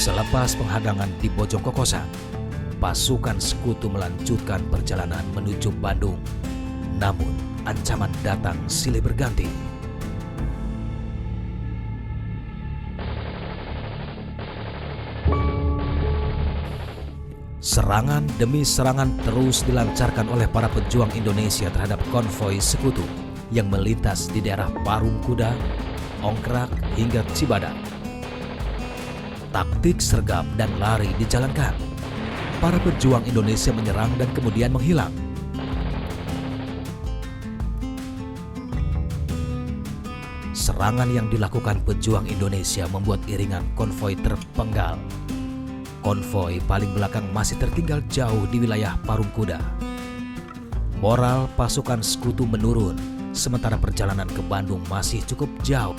Selepas penghadangan di Bojong Kokosan, pasukan sekutu melanjutkan perjalanan menuju Bandung. Namun, ancaman datang silih berganti. Serangan demi serangan terus dilancarkan oleh para pejuang Indonesia terhadap konvoi sekutu yang melintas di daerah Parung Kuda, Ongkrak, hingga Cibadak. Taktik sergap dan lari dijalankan. Para pejuang Indonesia menyerang dan kemudian menghilang. Serangan yang dilakukan pejuang Indonesia membuat iringan konvoi terpenggal. Konvoi paling belakang masih tertinggal jauh di wilayah Parung Kuda. Moral pasukan sekutu menurun, sementara perjalanan ke Bandung masih cukup jauh.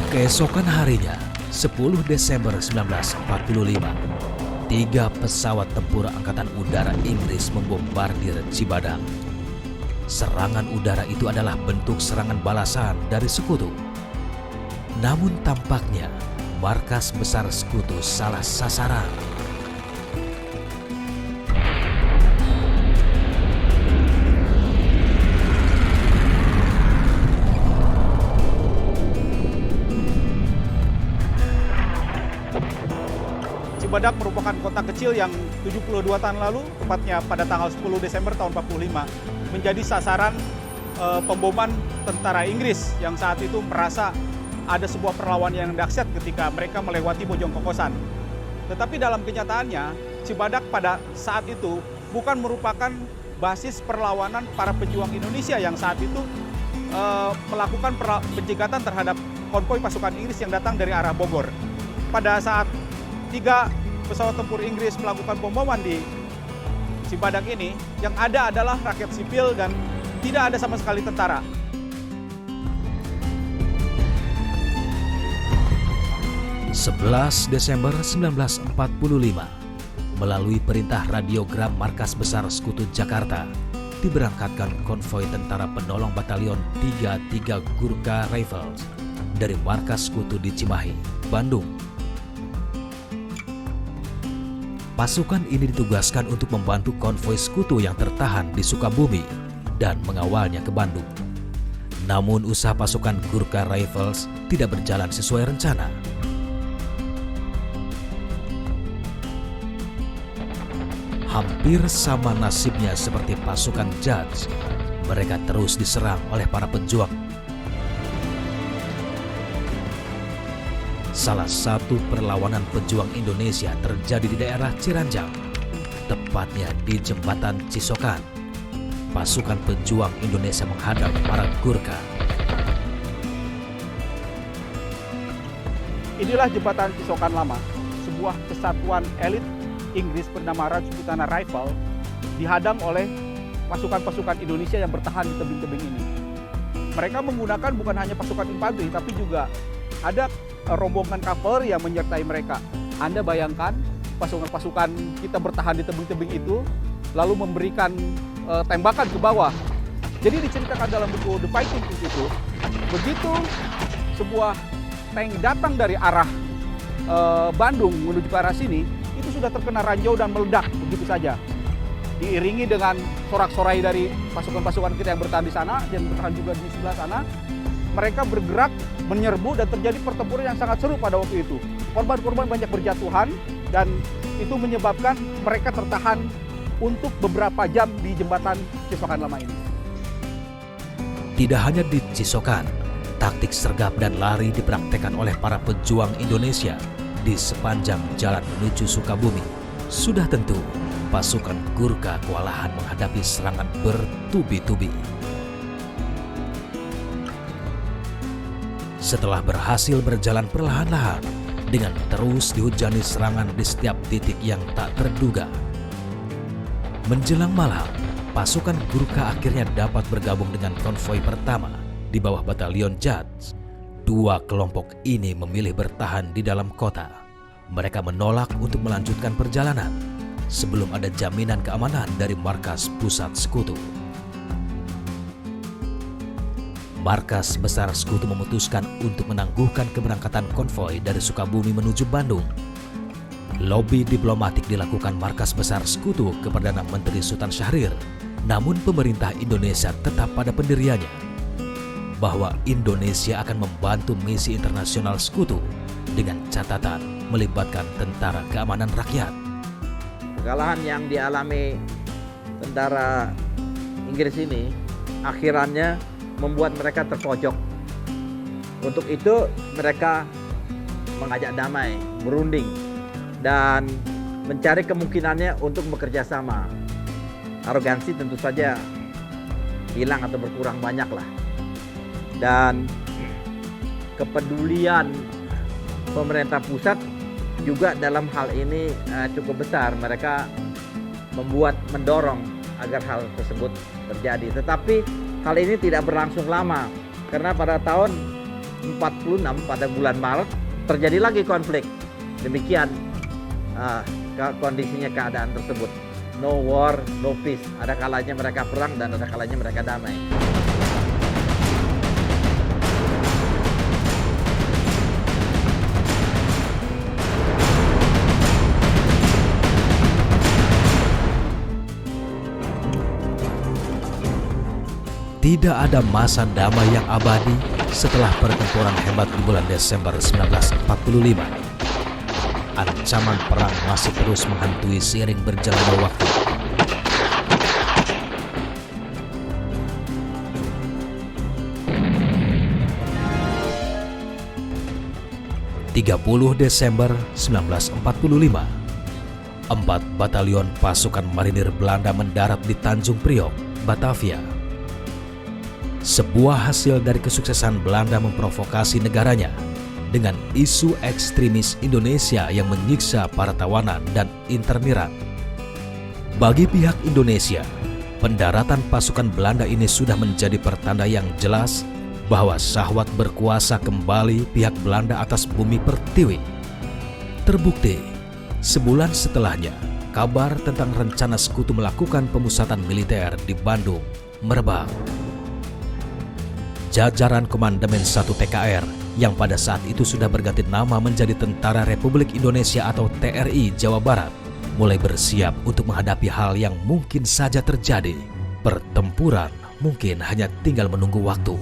Keesokan harinya, 10 Desember 1945, 3 pesawat tempur Angkatan Udara Inggris membombardir Cibadak. Serangan udara itu adalah bentuk serangan balasan dari sekutu. Namun tampaknya, markas besar sekutu salah sasaran. Cibadak merupakan kota kecil yang 72 tahun lalu, tepatnya pada tanggal 10 Desember tahun 45, menjadi sasaran pemboman tentara Inggris yang saat itu merasa ada sebuah perlawanan yang dahsyat ketika mereka melewati Bojong Kokosan. Tetapi dalam kenyataannya, Cibadak pada saat itu bukan merupakan basis perlawanan para pejuang Indonesia yang saat itu melakukan penjegatan terhadap konvoi pasukan Inggris yang datang dari arah Bogor. Pada saat 3 pesawat tempur Inggris melakukan pemboman di Cibadak ini, yang ada adalah rakyat sipil dan tidak ada sama sekali tentara. (11 Desember 1945), melalui perintah radiogram Markas Besar Sekutu Jakarta, diberangkatkan konvoi tentara penolong Batalion 33 Gurkha Rifles dari Markas Sekutu di Cimahi, Bandung. Pasukan ini ditugaskan untuk membantu konvoi sekutu yang tertahan di Sukabumi dan mengawalnya ke Bandung. Namun usaha pasukan Gurkha Rifles tidak berjalan sesuai rencana. Hampir sama nasibnya seperti pasukan Judge, mereka terus diserang oleh para pejuang. Salah satu perlawanan pejuang Indonesia terjadi di daerah Ciranjang, tepatnya di Jembatan Cisokan. Pasukan pejuang Indonesia menghadang para Gurkha. Inilah Jembatan Cisokan Lama, sebuah kesatuan elit Inggris bernama Rajputana Rifle dihadang oleh pasukan-pasukan Indonesia yang bertahan di tebing-tebing ini. Mereka menggunakan bukan hanya pasukan infanteri, tapi juga ada rombongan kavaleri yang menyertai mereka. Anda bayangkan pasukan-pasukan kita bertahan di tebing-tebing itu, lalu memberikan tembakan ke bawah Jadi diceritakan dalam buku The Fighting Piece itu, begitu sebuah tank datang dari arah Bandung menuju ke arah sini, itu sudah terkena ranjau dan meledak begitu saja. Diiringi dengan sorak-sorai dari pasukan-pasukan kita yang bertahan di sana dan bertahan juga di sebelah sana. Mereka bergerak menyerbu dan terjadi pertempuran yang sangat seru pada waktu itu. Korban-korban banyak berjatuhan dan itu menyebabkan mereka tertahan untuk beberapa jam di jembatan Cisokan Lama ini. Tidak hanya di Cisokan, taktik sergap dan lari dipraktekkan oleh para pejuang Indonesia di sepanjang jalan menuju Sukabumi. Sudah tentu, pasukan Gurkha kewalahan menghadapi serangan bertubi-tubi. Setelah berhasil berjalan perlahan-lahan, dengan terus dihujani serangan di setiap titik yang tak terduga. Menjelang malam, pasukan Gurkha akhirnya dapat bergabung dengan konvoi pertama di bawah Batalion Jats. Dua kelompok ini memilih bertahan di dalam kota. Mereka menolak untuk melanjutkan perjalanan sebelum ada jaminan keamanan dari markas pusat Sekutu. Markas Besar Sekutu memutuskan untuk menangguhkan keberangkatan konvoi dari Sukabumi menuju Bandung. Lobi diplomatik dilakukan Markas Besar Sekutu ke Perdana Menteri Sultan Syahrir, namun pemerintah Indonesia tetap pada pendiriannya bahwa Indonesia akan membantu misi internasional Sekutu dengan catatan melibatkan tentara keamanan rakyat. Kekalahan yang dialami tentara Inggris ini akhirannya membuat mereka terpojok. Untuk itu mereka mengajak damai, berunding, dan mencari kemungkinannya untuk bekerja sama. Arogansi tentu saja hilang atau berkurang banyak lah. Dan kepedulian pemerintah pusat juga dalam hal ini cukup besar. Mereka mendorong agar hal tersebut terjadi. Tetapi hal ini tidak berlangsung lama, karena pada tahun 46 pada bulan Maret terjadi lagi konflik. Demikian kondisinya keadaan tersebut. No war, no peace. Ada kalanya mereka perang dan ada kalanya mereka damai. Tidak ada masa damai yang abadi setelah pertempuran hebat di bulan Desember 1945. Ancaman perang masih terus menghantui seiring berjalannya waktu. Desember 1945, 4 batalion pasukan marinir Belanda mendarat di Tanjung Priok, Batavia. Sebuah hasil dari kesuksesan Belanda memprovokasi negaranya dengan isu ekstremis Indonesia yang menyiksa para tawanan dan interniran. Bagi pihak Indonesia, pendaratan pasukan Belanda ini sudah menjadi pertanda yang jelas bahwa syahwat berkuasa kembali pihak Belanda atas bumi pertiwi. Terbukti, sebulan setelahnya, kabar tentang rencana Sekutu melakukan pemusatan militer di Bandung merebak. Jajaran Komandemen 1 TKR yang pada saat itu sudah berganti nama menjadi Tentara Republik Indonesia atau TRI Jawa Barat mulai bersiap untuk menghadapi hal yang mungkin saja terjadi. Pertempuran mungkin hanya tinggal menunggu waktu.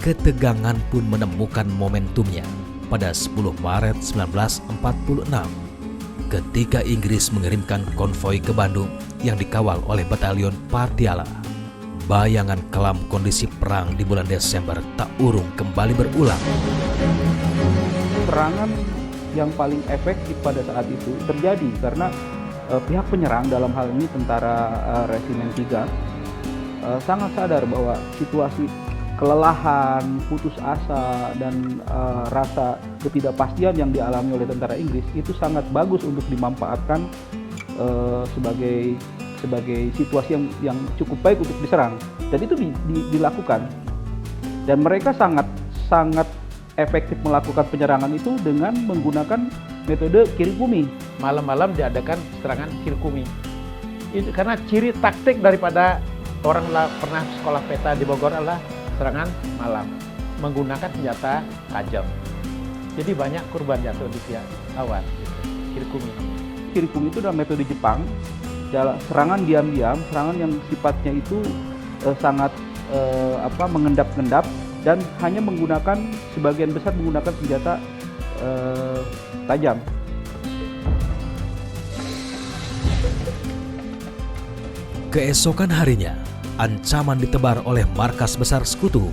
Ketegangan pun menemukan momentumnya pada 10 Maret 1946 ketika Inggris mengirimkan konvoi ke Bandung yang dikawal oleh Batalion Patiala. Bayangan kelam kondisi perang di bulan Desember tak urung kembali berulang. Serangan yang paling efektif pada saat itu terjadi karena pihak penyerang dalam hal ini tentara Resimen 3 sangat sadar bahwa situasi kelelahan, putus asa, dan rasa ketidakpastian yang dialami oleh tentara Inggris itu sangat bagus untuk dimanfaatkan sebagai situasi yang cukup baik untuk diserang, dan itu dilakukan, dan mereka sangat efektif melakukan penyerangan itu dengan menggunakan metode kirikumi. Malam-malam diadakan serangan kirikumi. Itu karena ciri taktik daripada orang pernah sekolah peta di Bogor adalah serangan malam menggunakan senjata tajam. Jadi banyak korban jatuh di pihak lawan. Kirikumi. Kirikumi itu adalah metode Jepang, serangan diam-diam, serangan yang sifatnya itu sangat mengendap-endap dan hanya menggunakan sebagian besar menggunakan senjata tajam. Keesokan harinya, ancaman ditebar oleh markas besar sekutu.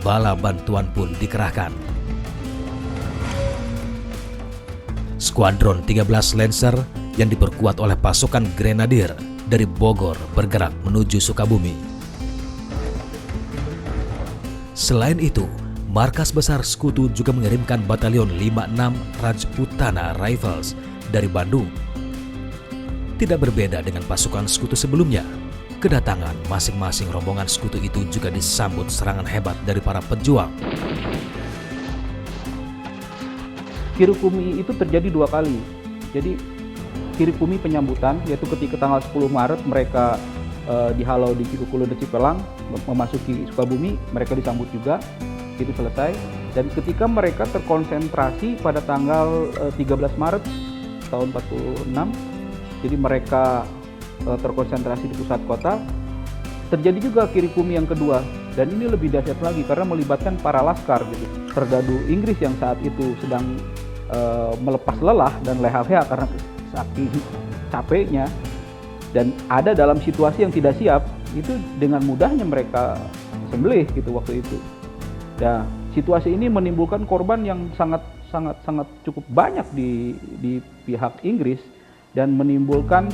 Bala bantuan pun dikerahkan. Skuadron 13 Lancer yang diperkuat oleh pasukan Grenadier dari Bogor bergerak menuju Sukabumi. Selain itu, markas besar sekutu juga mengirimkan batalion 56 Rajputana Rifles dari Bandung. Tidak berbeda dengan pasukan sekutu sebelumnya, kedatangan masing-masing rombongan sekutu itu juga disambut serangan hebat dari para pejuang. Kirikumi itu terjadi 2 kali. Jadi Kirikumi penyambutan, yaitu ketika tanggal 10 Maret mereka dihalau di Cikukulu dan Cipelang, memasuki Sukabumi, mereka disambut juga, itu selesai. Dan ketika mereka terkonsentrasi pada tanggal 13 Maret tahun 46, jadi mereka terkonsentrasi di pusat kota, terjadi juga Kirikumi yang kedua. Dan ini lebih dahsyat lagi karena melibatkan para laskar gitu. Serdadu Inggris yang saat itu sedang melepas lelah dan leha-leha karena saking capeknya dan ada dalam situasi yang tidak siap, itu dengan mudahnya mereka sembelih gitu waktu itu. Nah, situasi ini menimbulkan korban yang sangat cukup banyak di pihak Inggris dan menimbulkan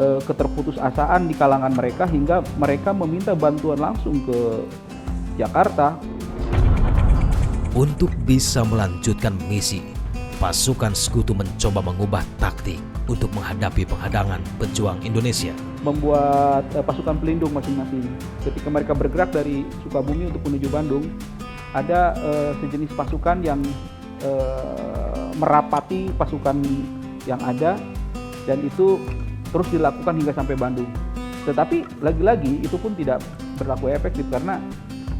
keterputusasaan di kalangan mereka hingga mereka meminta bantuan langsung ke Jakarta. Untuk bisa melanjutkan misi, pasukan sekutu mencoba mengubah taktik untuk menghadapi penghadangan pejuang Indonesia. Membuat pasukan pelindung masing-masing. Ketika mereka bergerak dari Sukabumi untuk menuju Bandung, ada sejenis pasukan yang merapati pasukan yang ada dan itu terus dilakukan hingga sampai Bandung. Tetapi lagi-lagi itu pun tidak berlaku efektif karena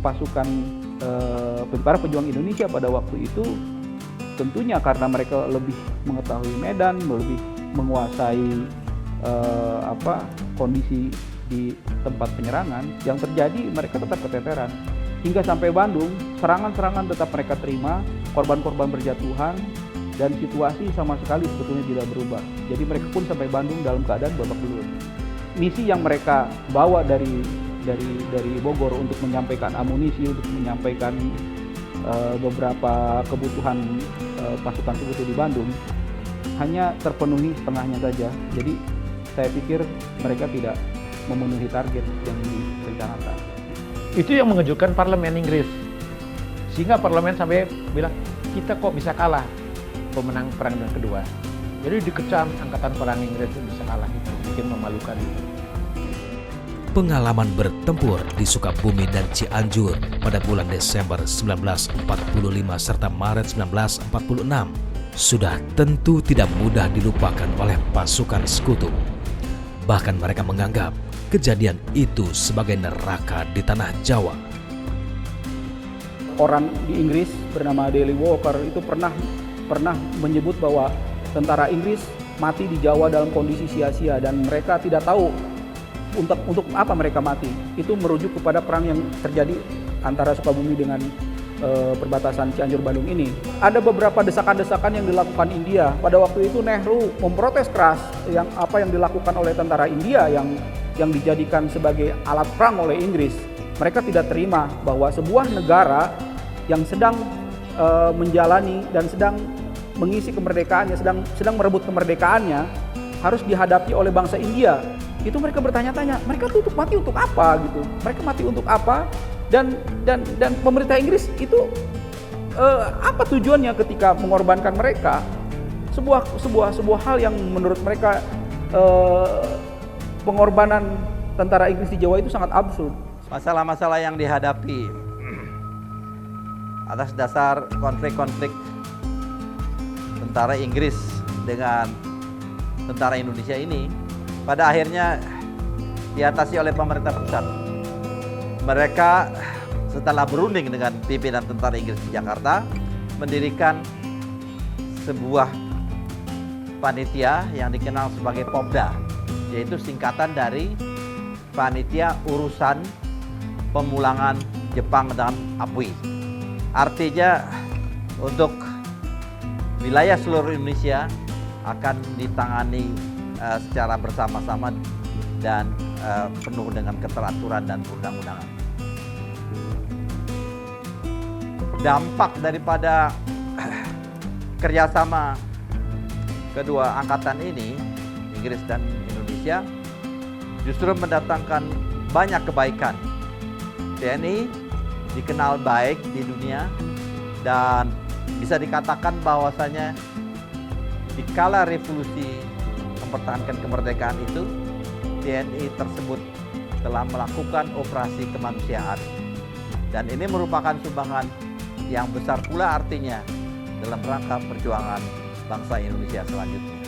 pasukan para pejuang Indonesia pada waktu itu tentunya karena mereka lebih mengetahui medan, lebih menguasai kondisi di tempat penyerangan, yang terjadi mereka tetap keteteran. Hingga sampai Bandung, serangan-serangan tetap mereka terima, korban-korban berjatuhan, dan situasi sama sekali sebetulnya tidak berubah. Jadi mereka pun sampai Bandung dalam keadaan babak belur. Misi yang mereka bawa dari Bogor untuk menyampaikan amunisi, untuk menyampaikan beberapa kebutuhan pasukan sekutu di Bandung hanya terpenuhi setengahnya saja. Jadi saya pikir mereka tidak memenuhi target yang direncanakan. Itu yang mengejutkan parlemen Inggris. Sehingga parlemen sampai bilang, kita kok bisa kalah pemenang perang dunia kedua. Jadi dikecam angkatan perang Inggris bisa kalah, itu bikin memalukan. Pengalaman bertempur di Sukabumi dan Cianjur pada bulan Desember 1945 serta Maret 1946 sudah tentu tidak mudah dilupakan oleh pasukan sekutu. Bahkan mereka menganggap kejadian itu sebagai neraka di tanah Jawa. Orang di Inggris bernama Daly Walker itu pernah menyebut bahwa tentara Inggris mati di Jawa dalam kondisi sia-sia dan mereka tidak tahu untuk apa mereka mati. Itu merujuk kepada perang yang terjadi antara Sukabumi dengan perbatasan Cianjur Bandung ini. Ada beberapa desakan-desakan yang dilakukan India. Pada waktu itu Nehru memprotes keras yang dilakukan oleh tentara India yang dijadikan sebagai alat perang oleh Inggris. Mereka tidak terima bahwa sebuah negara yang sedang menjalani dan sedang mengisi kemerdekaannya, sedang merebut kemerdekaannya harus dihadapi oleh bangsa India. Itu mereka bertanya-tanya, mereka mati untuk apa gitu? Mereka mati untuk apa? Dan pemerintah Inggris itu apa tujuannya ketika mengorbankan mereka? Sebuah hal yang menurut mereka pengorbanan tentara Inggris di Jawa itu sangat absurd. Masalah-masalah yang dihadapi atas dasar konflik-konflik tentara Inggris dengan tentara Indonesia ini pada akhirnya diatasi oleh pemerintah pusat. Mereka setelah berunding dengan pimpinan tentara Inggris di Jakarta, mendirikan sebuah panitia yang dikenal sebagai Popda, yaitu singkatan dari Panitia Urusan Pemulangan Jepang dan Apui. Artinya untuk wilayah seluruh Indonesia akan ditangani secara bersama-sama dan penuh dengan keteraturan dan perundang-undangan. Dampak daripada kerjasama kedua angkatan ini, Inggris dan Indonesia, justru mendatangkan banyak kebaikan. TNI dikenal baik di dunia dan bisa dikatakan bahwasanya di kala revolusi mempertahankan kemerdekaan itu, TNI tersebut telah melakukan operasi kemanusiaan. Dan ini merupakan sumbangan yang besar pula artinya dalam rangka perjuangan bangsa Indonesia selanjutnya.